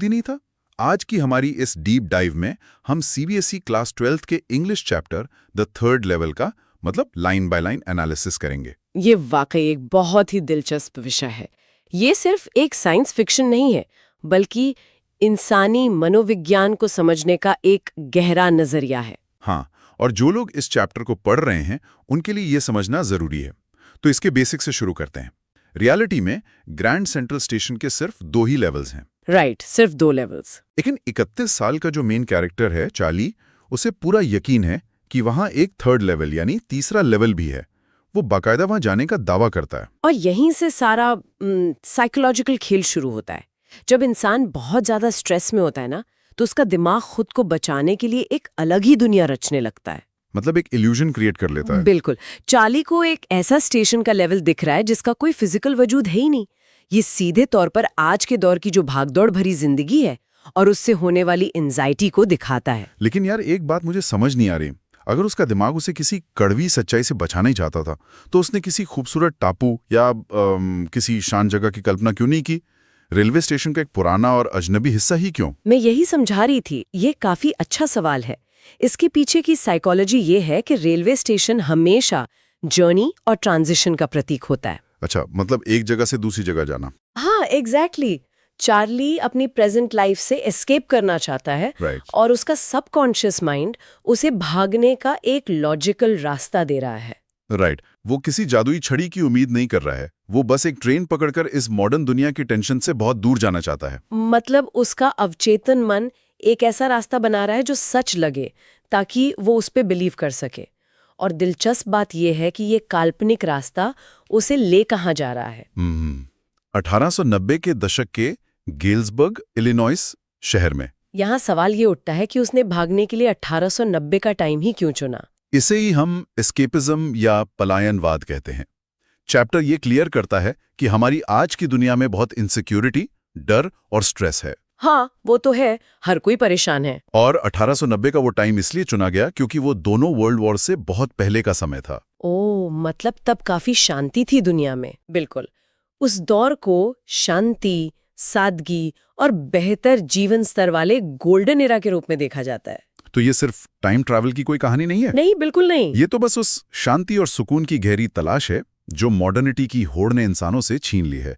ही नहीं था। आज की हमारी इस डीप डाइव में हम सीबीएसई क्लास 12th के English chapter the third level का मतलब लाइन बाय लाइन एनालिसिस करेंगे। ये वाकई एक बहुत ही दिलचस्प विषय है। ये सिर्फ एक साइंस फिक्शन नहीं है, बल्कि इंसानी मनोविज्ञान को समझने का एक गहरा नजरिया है। हाँ, और जो लोग इस चैप्टर को पढ़ रहे हैं उनके लिए ये समझना जरूरी है। तो इसके बेसिक से शुरू करते हैं। रियलिटी में ग्रैंड सेंट्रल स्टेशन के सिर्फ 2 ही लेवल्स हैं। राइट, सिर्फ 2 लेवल्स। लेकिन 31 साल का जो मेन कैरेक्टर है चार्ली, उसे पूरा यकीन है कि वहां एक थर्ड लेवल यानी तीसरा लेवल भी है। वो बाकायदा वहां जाने का दावा करता है। और यहीं से सारा साइकोलॉजिकल खेल शुरू होता है। जब इंसान बहुत ज्यादा स्ट्रेस में होता है ना, तो उसका दिमाग खुद को बचाने के लिए एक अलग ही दुनिया रचने लगता है। मतलब एक इल्यूजन क्रिएट कर लेता है। बिल्कुल। चार्ली को एक ऐसा स्टेशन का लेवल दिख रहा है जिसका कोई फिजिकल वजूद है ही नहीं। ये सीधे तौर पर आज के दौर की जो भागदौड़ भरी जिंदगी है और उससे होने वाली एंजाइटी को दिखाता है। लेकिन यार एक बात मुझे समझ नहीं आ रही, अगर उसका दिमाग उसे किसी कड़वी सच्चाई से बचाना ही चाहता था तो उसने किसी खूबसूरत टापू या किसी शांत जगह की कल्पना क्यों नहीं की? रेलवे स्टेशन का एक पुराना और अजनबी हिस्सा ही क्यों? मैं यही समझा रही थी, ये काफी अच्छा सवाल है। इसके पीछे की साइकोलॉजी ये है कि रेलवे स्टेशन हमेशा जर्नी और ट्रांजिशन का प्रतीक होता है। अच्छा, मतलब एक जगह से दूसरी जगह जाना। हाँ, एग्जैक्टली। चार्ली अपनी प्रेजेंट लाइफ से एस्केप करना चाहता है। राइट। और उसका सबकॉन्शियस माइंड उसे भागने का एक लॉजिकल रास्ता दे रहा है। राइट। वो किसी जादुई छड़ी की उम्मीद नहीं कर रहा है, वो बस एक ट्रेन पकड़कर इस मॉडर्न दुनिया की टेंशन से बहुत दूर जाना चाहता है। मतलब उसका अवचेतन मन एक ऐसा रास्ता बना रहा है जो सच लगे, ताकि वो उस पे बिलीव कर सके। और दिलचस्प बात यह है कि ये काल्पनिक रास्ता उसे ले कहाँ जा रहा है। 1890 के दशक के गेल्सबर्ग, इलिनॉइस शहर में। यहाँ सवाल ये उठता है कि उसने भागने के लिए 1890 का टाइम ही क्यों चुना। इसे ही हम एस्केपिज्म या पलायनवाद कहते हैं। चैप्टर ये क्लियर करता है कि हमारी आज की दुनिया में बहुत इनसिक्योरिटी, डर और स्ट्रेस है। हाँ, वो तो है, हर कोई परेशान है। और 1890 का वो टाइम इसलिए चुना गया क्योंकि वो दोनों वर्ल्ड वॉर से बहुत पहले का समय था। ओह, मतलब तब काफी शांति थी दुनिया में। बिल्कुल। उस दौर को शांति, सादगी और बेहतर जीवन स्तर वाले गोल्डन एरा के रूप में देखा जाता है। तो ये सिर्फ टाइम ट्रैवल की कोई कहानी नहीं है? नहीं, बिल्कुल नहीं। ये तो बस उस शांति और सुकून की गहरी तलाश है जो मॉडर्निटी की होड़ ने इंसानों से छीन ली है।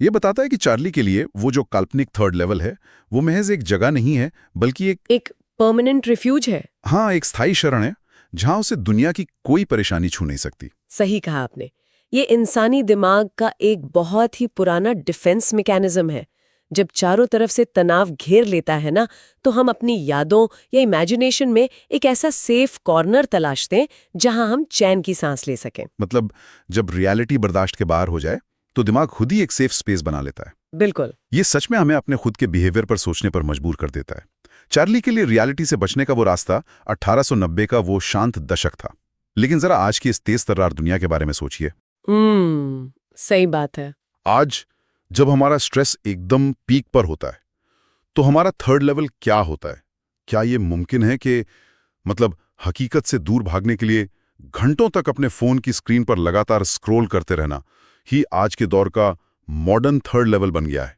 ये बताता है कि चार्ली के लिए वो जो काल्पनिक थर्ड लेवल है वो महज एक जगह नहीं है, बल्कि एक परमानेंट रिफ्यूज है। हाँ, एक स्थायी शरण है जहां उसे दुनिया की कोई परेशानी छू नहीं सकती। सही कहा आपने। ये इंसानी दिमाग का एक बहुत ही पुराना डिफेंस मैकेनिज्म है। जब चारों तरफ से तनाव घेर लेता है ना, तो हम अपनी यादों या इमेजिनेशन में एक ऐसा सेफ कॉर्नर तलाशते हैं जहां हम चैन की सांस ले सकें। मतलब जब रियलिटी बर्दाश्त के बाहर हो जाए तो दिमाग खुद ही एक सेफ स्पेस बना लेता है। बिल्कुल। ये सच में हमें अपने खुद के बिहेवियर पर सोचने पर मजबूर कर देता है। चार्ली के लिए रियलिटी से बचने का वो रास्ता 1890 का वो शांत दशक था। लेकिन जरा आज की इस तेज तर्रार दुनिया के बारे में सोचिए। सही बात है। आज जब हमारा स्ट्रेस एकदम पीक पर होता है तो हमारा थर्ड लेवल क्या होता है? क्या ये मुमकिन है कि मतलब हकीकत से दूर भागने के लिए घंटों तक अपने फोन की स्क्रीन पर लगातार स्क्रॉल करते रहना ही आज के दौर का मॉडर्न थर्ड लेवल बन गया है?